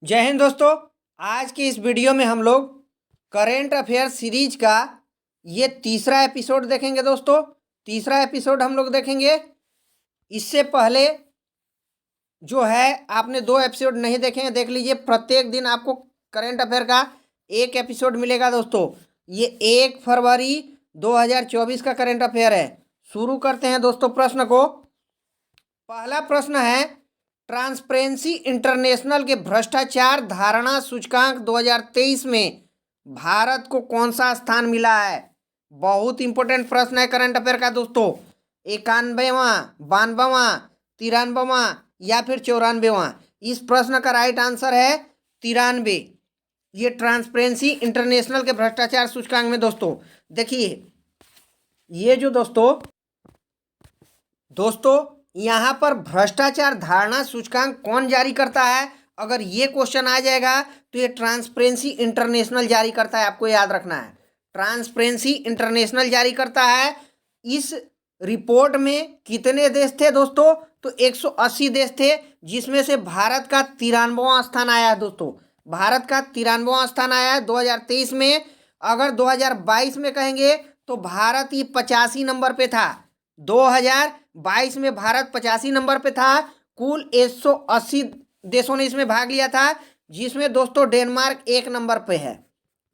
जय हिंद दोस्तों। आज की इस वीडियो में हम लोग करेंट अफेयर सीरीज का ये तीसरा एपिसोड देखेंगे दोस्तों। तीसरा एपिसोड हम लोग देखेंगे। इससे पहले जो है आपने दो एपिसोड नहीं देखे हैं, देख लीजिए। प्रत्येक दिन आपको करेंट अफेयर का एक एपिसोड मिलेगा दोस्तों। ये 1 फरवरी 2024 का करेंट अफेयर है। शुरू करते हैं दोस्तों प्रश्न को। पहला प्रश्न है, ट्रांसपेरेंसी इंटरनेशनल के भ्रष्टाचार धारणा सूचकांक 2023 में भारत को कौन सा स्थान मिला है? बहुत इंपॉर्टेंट प्रश्न है करंट अफेयर का दोस्तों। 91वां, 92वां, 93वां या फिर 94वां? इस प्रश्न का राइट आंसर है 93। ये ट्रांसपेरेंसी इंटरनेशनल के भ्रष्टाचार सूचकांक में दोस्तों देखिए, ये जो दोस्तों यहाँ पर भ्रष्टाचार धारणा सूचकांक कौन जारी करता है? अगर ये क्वेश्चन आ जाएगा तो ये ट्रांसपेरेंसी इंटरनेशनल जारी करता है। आपको याद रखना है, ट्रांसपेरेंसी इंटरनेशनल जारी करता है। इस रिपोर्ट में कितने देश थे दोस्तों? तो 180 देश थे, जिसमें से भारत का 93वां स्थान आया है दोस्तों। भारत का 93वां स्थान आया है 2023 में। अगर 2022 में कहेंगे तो भारत ये 85 नंबर पे था। 2022 में भारत 85 नंबर पे था। कुल 180 देशों ने इसमें भाग लिया था, जिसमें दोस्तों डेनमार्क 1 नंबर पे है।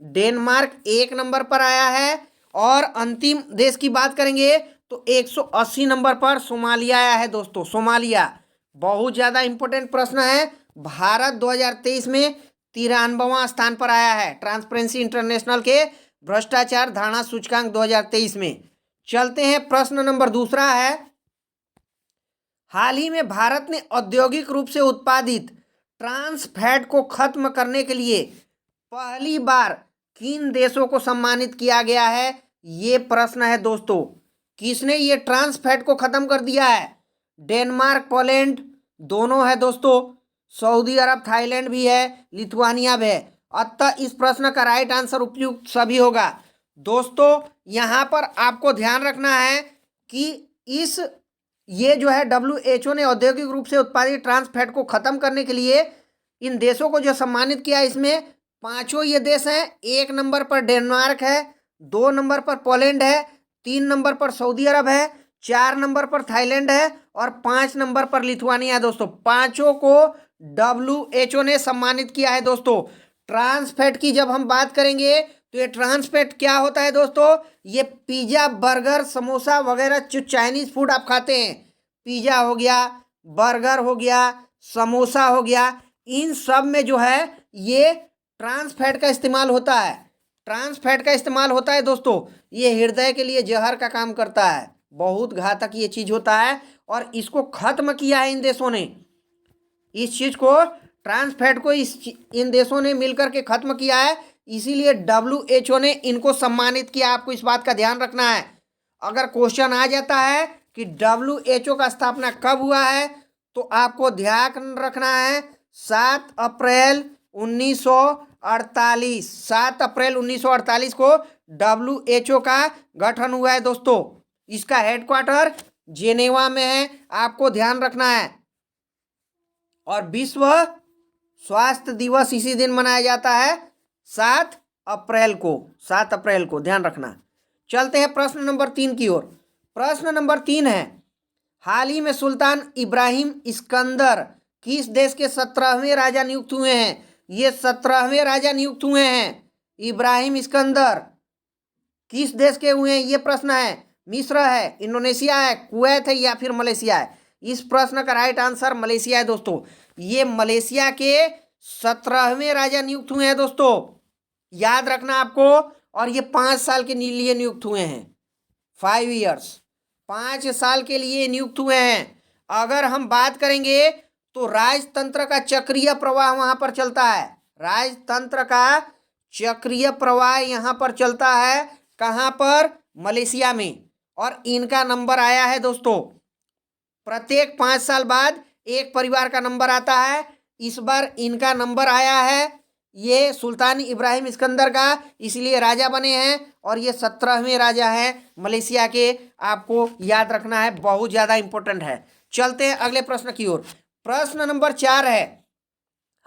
डेनमार्क 1 नंबर पर आया है। और अंतिम देश की बात करेंगे तो 180 नंबर पर सोमालिया आया है दोस्तों। सोमालिया बहुत ज़्यादा इंपॉर्टेंट प्रश्न है। भारत 2023 में 93वां स्थान पर आया है ट्रांसपेरेंसी इंटरनेशनल के भ्रष्टाचार धारणा सूचकांक 2023 में। चलते हैं, प्रश्न नंबर दूसरा है, हाल ही में भारत ने औद्योगिक रूप से उत्पादित ट्रांस फैट को खत्म करने के लिए पहली बार किन देशों को सम्मानित किया गया है? ये प्रश्न है दोस्तों। किसने ये ट्रांस फैट को खत्म कर दिया है? डेनमार्क, पोलैंड दोनों है दोस्तों। सऊदी अरब, थाईलैंड भी है, लिथुआनिया भी है। अतः इस प्रश्न का राइट आंसर उपयुक्त सभी होगा दोस्तों। यहाँ पर आपको ध्यान रखना है कि ये जो है WHO ने औद्योगिक रूप से उत्पादित ट्रांस फैट को खत्म करने के लिए इन देशों को जो सम्मानित किया, इसमें पांचों ये देश हैं। 1 नंबर पर डेनमार्क है, 2 नंबर पर पोलैंड है, 3 नंबर पर सऊदी अरब है, 4 नंबर पर थाईलैंड है और 5 नंबर पर लिथुआनिया है दोस्तों। पांचों को WHO ने सम्मानित किया है दोस्तों। ट्रांस फैट की जब हम बात करेंगे तो ये ट्रांस फैट क्या होता है दोस्तों? ये पिज़्ज़ा, बर्गर, समोसा वगैरह जो चाइनीज़ फूड आप खाते हैं, पिज़्ज़ा हो गया, बर्गर हो गया, समोसा हो गया, इन सब में जो है ये ट्रांस फैट का इस्तेमाल होता है। ट्रांस फैट का इस्तेमाल होता है दोस्तों। ये हृदय के लिए जहर का काम करता है, बहुत घातक ये चीज़ होता है। और इसको खत्म किया है इन देशों ने। इस चीज़ को, ट्रांस फैट को इन देशों ने मिलकर के खत्म किया है, इसीलिए WHO ने इनको सम्मानित किया। आपको इस बात का ध्यान रखना है। अगर क्वेश्चन आ जाता है कि WHO का स्थापना कब हुआ है, तो आपको ध्यान रखना है 7 अप्रैल 1948। 7 अप्रैल 1948 को WHO का गठन हुआ है दोस्तों। इसका हेडक्वार्टर जेनेवा में है, आपको ध्यान रखना है। और विश्व स्वास्थ्य दिवस इसी दिन मनाया जाता है, 7 अप्रैल को। 7 अप्रैल को ध्यान रखना। चलते हैं प्रश्न नंबर 3 की ओर। प्रश्न नंबर 3 है, हाल ही में सुल्तान इब्राहिम इस्कंदर किस देश के 17वें राजा नियुक्त हुए हैं? ये 17वें राजा नियुक्त हुए हैं। इब्राहिम इस्कंदर किस देश के हुए हैं? ये प्रश्न है। मिस्र है, इंडोनेशिया है, कुवैत है या फिर मलेशिया है? इस प्रश्न का राइट आंसर मलेशिया है दोस्तों। ये मलेशिया के 17वें राजा नियुक्त हुए हैं दोस्तों, याद रखना आपको। और ये 5 साल के लिए नियुक्त हुए हैं, 5 ईयर्स, 5 साल के लिए नियुक्त हुए हैं। अगर हम बात करेंगे तो राजतंत्र का चक्रीय प्रवाह वहां पर चलता है। राजतंत्र का चक्रीय प्रवाह यहाँ पर चलता है। कहाँ पर? मलेशिया में। और इनका नंबर आया है दोस्तों, प्रत्येक 5 साल बाद एक परिवार का नंबर आता है। इस बार इनका नंबर आया है, ये सुल्तान इब्राहिम इस्कंदर का, इसलिए राजा बने हैं। और ये 17वें राजा हैं मलेशिया के। आपको याद रखना है, बहुत ज़्यादा इंपॉर्टेंट है। चलते हैं अगले प्रश्न की ओर। प्रश्न नंबर 4 है,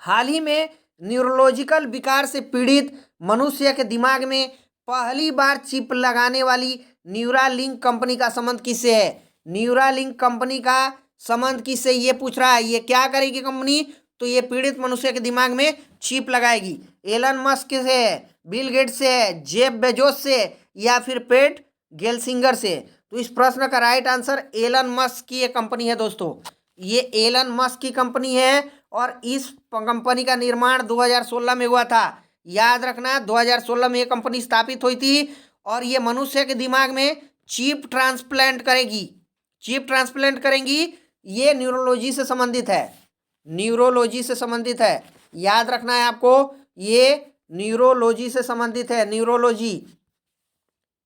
हाल ही में न्यूरोलॉजिकल विकार से पीड़ित मनुष्य के दिमाग में पहली बार चिप लगाने वाली न्यूरालिंक कंपनी का संबंध किससे है? न्यूरालिंक कंपनी का संबंध किससे, ये पूछ रहा है। ये क्या करेगी कंपनी? तो ये पीड़ित मनुष्य के दिमाग में चिप लगाएगी। एलन मस्क से है, बिल गेट्स से है, जेफ बेजोस से, या फिर पेट गेल्सिंगर से? तो इस प्रश्न का राइट आंसर एलन मस्क की एक कंपनी है दोस्तों। ये एलन मस्क की कंपनी है और इस कंपनी का निर्माण 2016 में हुआ था। याद रखना, 2016 में ये कंपनी स्थापित हुई थी और ये मनुष्य के दिमाग में चिप ट्रांसप्लांट करेगी। चिप ट्रांसप्लांट करेंगी। ये न्यूरोलॉजी से संबंधित है, न्यूरोलॉजी से संबंधित है। याद रखना है आपको, ये न्यूरोलॉजी से संबंधित है। न्यूरोलॉजी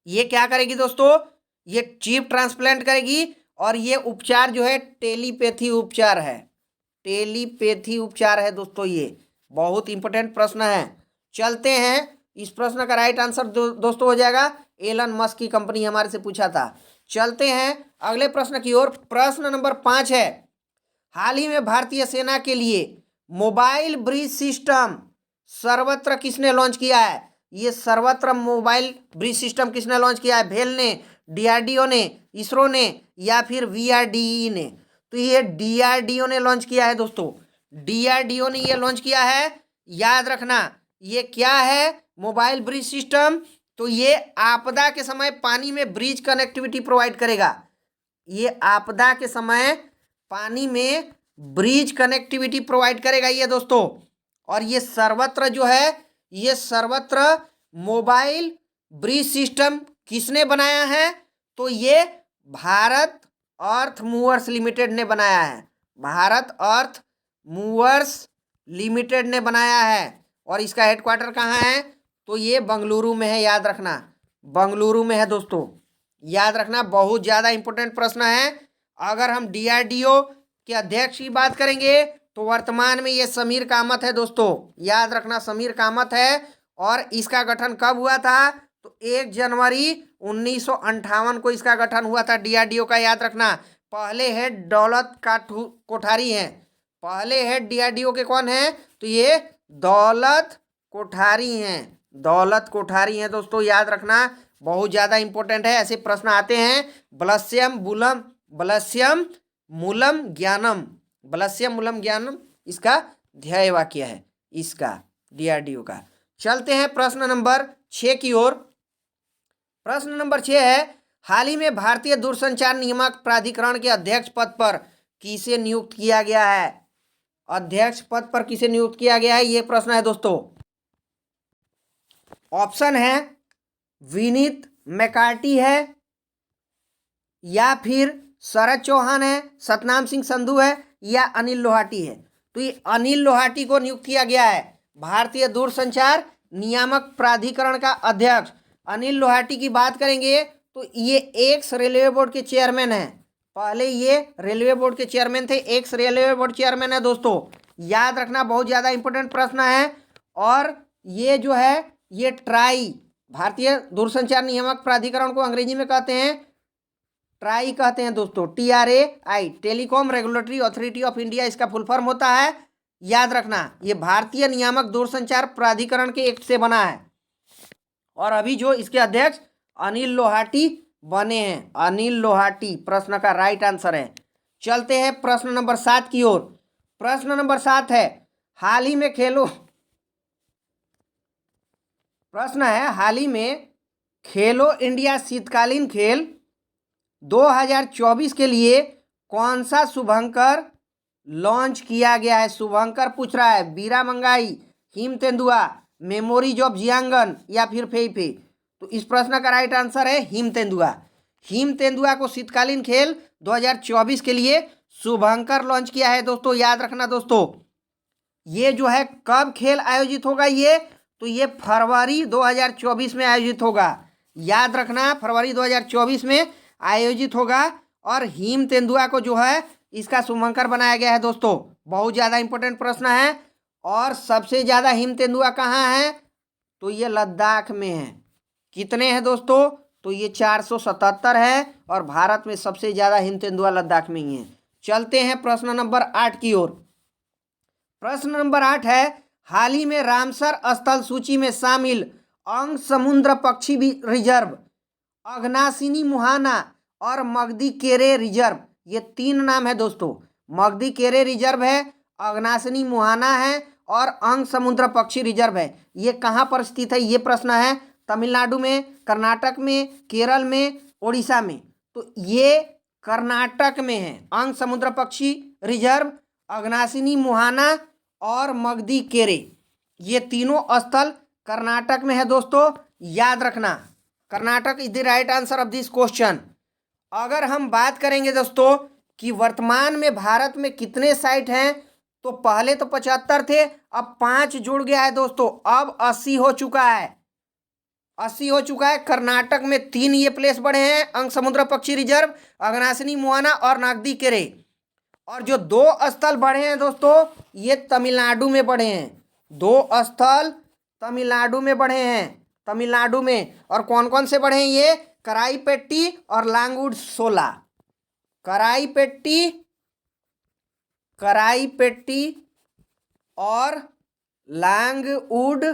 ये क्या करेगी दोस्तों? ये चिप ट्रांसप्लांट करेगी और ये उपचार जो है टेलीपैथी उपचार है। टेलीपैथी उपचार है दोस्तों। ये बहुत इंपॉर्टेंट प्रश्न है। चलते हैं, इस प्रश्न का राइट आंसर दोस्तों हो जाएगा एलन मस्क की कंपनी हमारे से पूछा था। चलते हैं अगले प्रश्न की ओर। प्रश्न नंबर 5 है, हाल ही में भारतीय सेना के लिए मोबाइल ब्रिज सिस्टम सर्वत्र किसने लॉन्च किया है? ये सर्वत्र मोबाइल ब्रिज सिस्टम किसने लॉन्च किया है? भेल ने, डीआरडीओ ने, इसरो ने, या फिर वीआरडीई ने? तो ये डीआरडीओ ने लॉन्च किया है दोस्तों। डीआरडीओ ने ये लॉन्च किया है। याद रखना, ये क्या है? Mobile bridge system. तो ये आपदा के समय पानी में ब्रिज कनेक्टिविटी प्रोवाइड करेगा। ये आपदा के समय पानी में ब्रिज कनेक्टिविटी प्रोवाइड करेगा ये दोस्तों। और ये सर्वत्र जो है, ये सर्वत्र मोबाइल ब्रिज सिस्टम किसने बनाया है? तो ये भारत अर्थ मूवर्स लिमिटेड ने बनाया है। भारत अर्थ मूवर्स लिमिटेड ने बनाया है। और इसका हेडक्वार्टर कहाँ है? तो ये बंगलुरु में है। याद रखना, बंगलुरु में है दोस्तों। याद रखना, बहुत ज़्यादा इंपॉर्टेंट प्रश्न है। अगर हम डीआरडीओ के अध्यक्ष की बात करेंगे तो वर्तमान में ये समीर कामत है दोस्तों। याद रखना, समीर कामत है। और इसका गठन कब हुआ था? तो 1 जनवरी 1958 को इसका गठन हुआ था डीआरडीओ का। याद रखना, पहले हेड दौलत कोठारी हैं। पहले हेड डीआरडीओ के कौन हैं? तो ये दौलत कोठारी हैं। दौलत कोठारी हैं दोस्तों। याद रखना, बहुत ज़्यादा इंपॉर्टेंट है। ऐसे प्रश्न आते हैं। बलस्यम मूलम ज्ञानम, बलस्यम मूलम ज्ञानम इसका ध्येय वाक्य है, इसका डीआरडीओ का। चलते हैं प्रश्न नंबर 6 की ओर। प्रश्न नंबर 6 है, हाल ही में भारतीय दूरसंचार नियामक प्राधिकरण के अध्यक्ष पद पर किसे नियुक्त किया गया है? अध्यक्ष पद पर किसे नियुक्त किया गया है, ये प्रश्न है दोस्तों। ऑप्शन है विनीत मैकार्टी है, या फिर शरद चौहान है, सतनाम सिंह संधू है, या अनिल लोहाटी है। तो ये अनिल लोहाटी को नियुक्त किया गया है भारतीय दूरसंचार नियामक प्राधिकरण का अध्यक्ष। अनिल लोहाटी की बात करेंगे तो ये एक्स रेलवे बोर्ड के चेयरमैन हैं। पहले ये रेलवे बोर्ड के चेयरमैन थे, एक्स रेलवे बोर्ड चेयरमैन है दोस्तों। याद रखना, बहुत ज़्यादा इंपॉर्टेंट प्रश्न है। और ये जो है, ये ट्राई, भारतीय दूरसंचार नियामक प्राधिकरण को अंग्रेजी में कहते हैं ट्राई कहते हैं दोस्तों, TRAI, telecom regulatory authority of India इसका फुल फॉर्म होता है। याद रखना, ये भारतीय नियामक दूरसंचार प्राधिकरण के एक्ट से बना है। और अभी जो इसके अध्यक्ष अनिल लोहाटी बने हैं, अनिल लोहाटी प्रश्न का राइट आंसर है। चलते हैं प्रश्न नंबर 7 की ओर। प्रश्न नंबर 7 है, हाल ही में खेलो इंडिया शीतकालीन खेल 2024 के लिए कौन सा शुभंकर लॉन्च किया गया है? शुभंकर पूछ रहा है, बीरा मंगाई, हिम तेंदुआ, मेमोरीज ऑफ जियांगन, या फिर फेईफे? तो इस प्रश्न का राइट आंसर है हिम तेंदुआ। हिम तेंदुआ को शीतकालीन खेल 2024 के लिए शुभंकर लॉन्च किया है दोस्तों। याद रखना दोस्तों, ये जो है कब खेल आयोजित होगा? तो ये फरवरी 2024 में आयोजित होगा। याद रखना, फरवरी 2024 में आयोजित होगा। और हिम तेंदुआ को जो है इसका शुभंकर बनाया गया है दोस्तों। बहुत ज़्यादा इंपॉर्टेंट प्रश्न है। और सबसे ज़्यादा हिम तेंदुआ कहाँ है? तो ये लद्दाख में है। कितने हैं दोस्तों? तो ये 477 है। और भारत में सबसे ज़्यादा हिम तेंदुआ लद्दाख में ही है। चलते हैं प्रश्न नंबर 8 की ओर। प्रश्न नंबर 8 है, हाल ही में रामसर स्थल सूची में शामिल अंग समुद्र पक्षी रिजर्व, अघनासिनी मुहाना और मगदी केरे रिजर्व, ये 3 नाम है दोस्तों। मगदी केरे रिजर्व है, अघनासिनी मुहाना है और अंग समुद्र पक्षी रिजर्व है। ये कहाँ पर स्थित है, ये प्रश्न है। तमिलनाडु में, कर्नाटक में, केरल में, उड़ीसा में। तो ये कर्नाटक में है। अंग समुद्र पक्षी रिजर्व, अघनासिनी मुहाना और मगदी केरे, ये तीनों स्थल कर्नाटक में है दोस्तों, याद रखना। Karnataka is the right answer of this question. अगर हम बात करेंगे दोस्तों कि वर्तमान में भारत में कितने साइट हैं, तो पहले तो 75 थे, अब 5 जुड़ गया है दोस्तों, अब 80 हो चुका है। 80 हो चुका है। कर्नाटक में 3 ये प्लेस बढ़े हैं, अंग समुद्र पक्षी रिजर्व, अघनासिनी मुहाना और नागदी केरे। और जो 2 स्थल बढ़े हैं दोस्तों, ये तमिलनाडु में बढ़े हैं। 2 स्थल तमिलनाडु में बढ़े हैं, तमिलनाडु में। और कौन कौन से बढ़े हैं ये? कराईपेट्टी और लांगुड सोला। कराईपेट्टी और लांगउड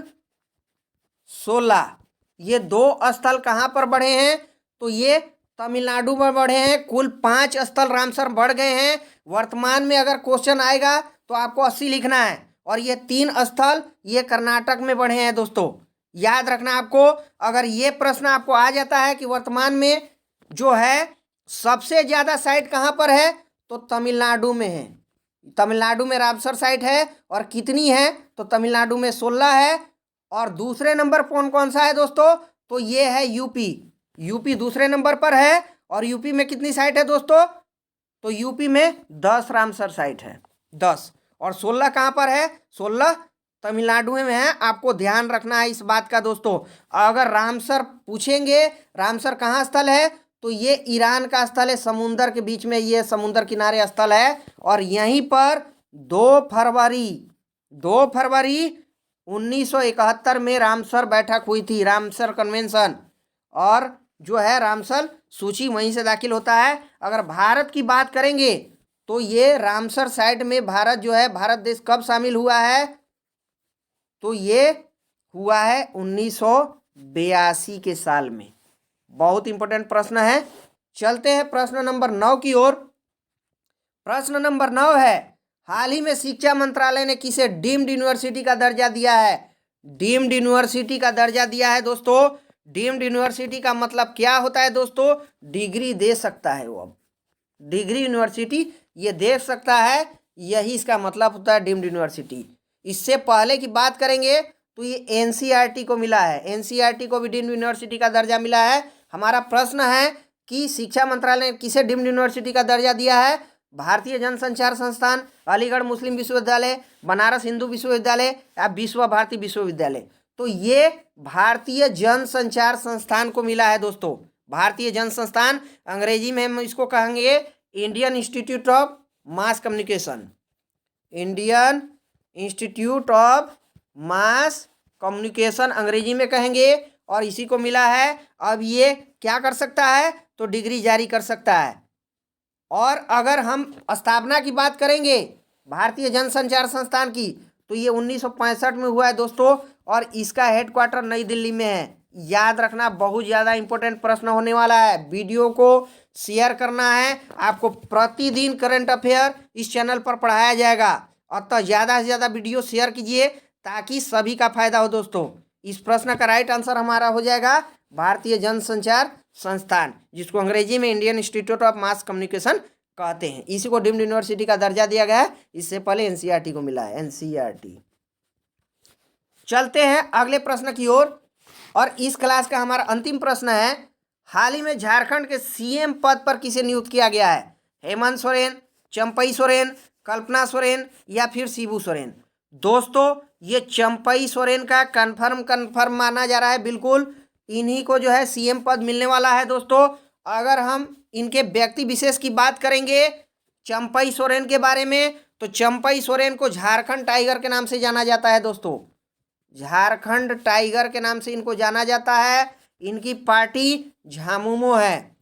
सोला, ये 2 स्थल कहाँ पर बढ़े हैं? तो ये तमिलनाडु में बढ़े हैं। कुल 5 स्थल रामसर बढ़ गए हैं। वर्तमान में अगर क्वेश्चन आएगा तो आपको 80 लिखना है। और ये 3 स्थल ये कर्नाटक में बढ़े हैं दोस्तों, याद रखना आपको। अगर ये प्रश्न आपको आ जाता है कि वर्तमान में जो है सबसे ज़्यादा साइट कहाँ पर है, तो तमिलनाडु में है। तमिलनाडु में रामसर साइट है। और कितनी है? तो तमिलनाडु में 16 है। और दूसरे नंबर कौन कौन सा है दोस्तों? तो ये है यूपी। यूपी दूसरे नंबर पर है। और यूपी में कितनी साइट है दोस्तों? तो यूपी में 10 रामसर साइट है, 10। और 16 कहाँ पर है? 16 तमिलनाडु में है। आपको ध्यान रखना है इस बात का दोस्तों। अगर रामसर पूछेंगे, रामसर कहाँ स्थल है, तो ये ईरान का स्थल है, समुंदर के बीच में, ये समुंदर किनारे स्थल है। और यहीं पर 2 फरवरी 1971 में रामसर बैठक हुई थी, रामसर कन्वेंशन। और जो है रामसर सूची वहीं से दाखिल होता है। अगर भारत की बात करेंगे तो ये रामसर साइट में भारत जो है, भारत देश कब शामिल हुआ है, तो ये हुआ है 1982 के साल में। बहुत इंपॉर्टेंट प्रश्न है। चलते हैं प्रश्न नंबर 9 की ओर। प्रश्न नंबर 9 है, हाल ही में शिक्षा मंत्रालय ने किसे डीम्ड यूनिवर्सिटी का दर्जा दिया है? डीम्ड यूनिवर्सिटी का दर्जा दिया है दोस्तों। डीम्ड यूनिवर्सिटी का मतलब क्या होता है दोस्तों? डिग्री दे सकता है वो। अब डिग्री यूनिवर्सिटी ये दे सकता है, यही इसका मतलब होता है डीम्ड यूनिवर्सिटी। इससे पहले की बात करेंगे तो ये एनसीईआरटी को मिला है, एनसीईआरटी को भी डीम्ड यूनिवर्सिटी का दर्जा मिला है। हमारा प्रश्न है कि शिक्षा मंत्रालय ने किसे डीम्ड यूनिवर्सिटी का दर्जा दिया है? भारतीय जनसंचार संस्थान, अलीगढ़ मुस्लिम विश्वविद्यालय, बनारस हिंदू विश्वविद्यालय या विश्व भारती विश्वविद्यालय। तो ये भारतीय जनसंचार संस्थान को मिला है दोस्तों। भारतीय जन संस्थान, अंग्रेजी में हम इसको कहेंगे Indian institute of mass communication. Indian institute of mass communication अंग्रेजी में कहेंगे। और इसी को मिला है। अब ये क्या कर सकता है? तो डिग्री जारी कर सकता है। और अगर हम स्थापना की बात करेंगे भारतीय जनसंचार संस्थान की, तो ये 1965 में हुआ है दोस्तों। और इसका हेडक्वार्टर नई दिल्ली में है। याद रखना, बहुत ज़्यादा इंपॉर्टेंट प्रश्न होने वाला है। वीडियो को शेयर करना है। आपको प्रतिदिन करंट अफेयर इस चैनल पर पढ़ाया जाएगा। अतः ज़्यादा से ज़्यादा वीडियो शेयर कीजिए ताकि सभी का फायदा हो दोस्तों। इस प्रश्न का राइट आंसर हमारा हो जाएगा भारतीय जनसंचार संस्थान, जिसको अंग्रेजी में Indian institute of mass communication कहते हैं। इसी को डीम्ड यूनिवर्सिटी का दर्जा दिया गया है। इससे पहले एनसीईआरटी को मिला है, एनसीईआरटी। चलते हैं अगले प्रश्न की ओर। और इस क्लास का हमारा अंतिम प्रश्न है, हाल ही में झारखंड के सीएम पद पर किसे नियुक्त किया गया है? हेमंत सोरेन, चंपई सोरेन, कल्पना सोरेन या फिर शिबू सोरेन? दोस्तों ये चंपई सोरेन का कन्फर्म माना जा रहा है। बिल्कुल इन्हीं को जो है सीएम पद मिलने वाला है दोस्तों। अगर हम इनके व्यक्ति विशेष की बात करेंगे चंपई सोरेन के बारे में, तो चंपई सोरेन को झारखंड टाइगर के नाम से जाना जाता है दोस्तों। झारखंड टाइगर के नाम से इनको जाना जाता है। इनकी पार्टी झामुमो है,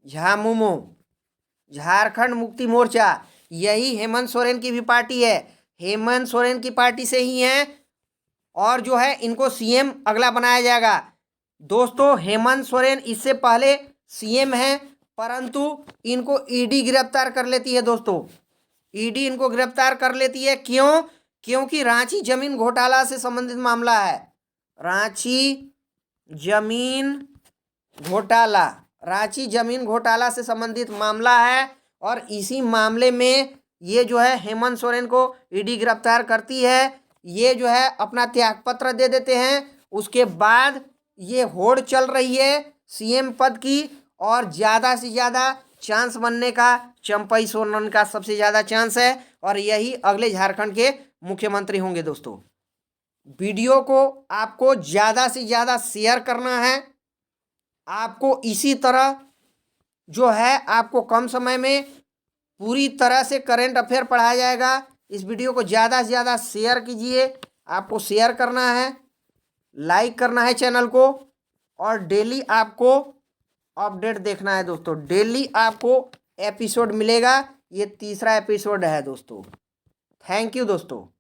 झामुमो, झारखंड मुक्ति मोर्चा। यही हेमंत सोरेन की भी पार्टी है। हेमंत सोरेन की पार्टी से ही हैं और जो है इनको सीएम अगला बनाया जाएगा। दोस्तों, हेमंत सोरेन इससे पहले सीएम हैं, परंतु इनको ईडी गिरफ्तार कर लेती है। दोस्तों, ईडी इनको गिरफ्तार कर लेती है। क्यों? क्योंकि रांची जमीन घोटाला से संबंधित मामला है। रांची जमीन घोटाला, रांची जमीन घोटाला से संबंधित मामला है और इसी मामले में ये जो है हेमंत सोरेन को ईडी गिरफ्तार करती है। ये जो है अपना त्यागपत्र दे देते हैं। उसके बाद ये होड़ चल रही है सीएम पद की और ज़्यादा से ज़्यादा चांस बनने का चंपई सोरेन का सबसे ज़्यादा चांस है और यही अगले झारखंड के मुख्यमंत्री होंगे। दोस्तों, वीडियो को आपको ज़्यादा से ज़्यादा शेयर करना है। आपको इसी तरह जो है आपको कम समय में पूरी तरह से करंट अफेयर पढ़ाया जाएगा। इस वीडियो को ज़्यादा से ज़्यादा शेयर कीजिए। आपको शेयर करना है, लाइक करना है चैनल को और डेली आपको अपडेट देखना है। दोस्तों, डेली आपको एपिसोड मिलेगा। ये तीसरा एपिसोड है दोस्तों। थैंक यू दोस्तों।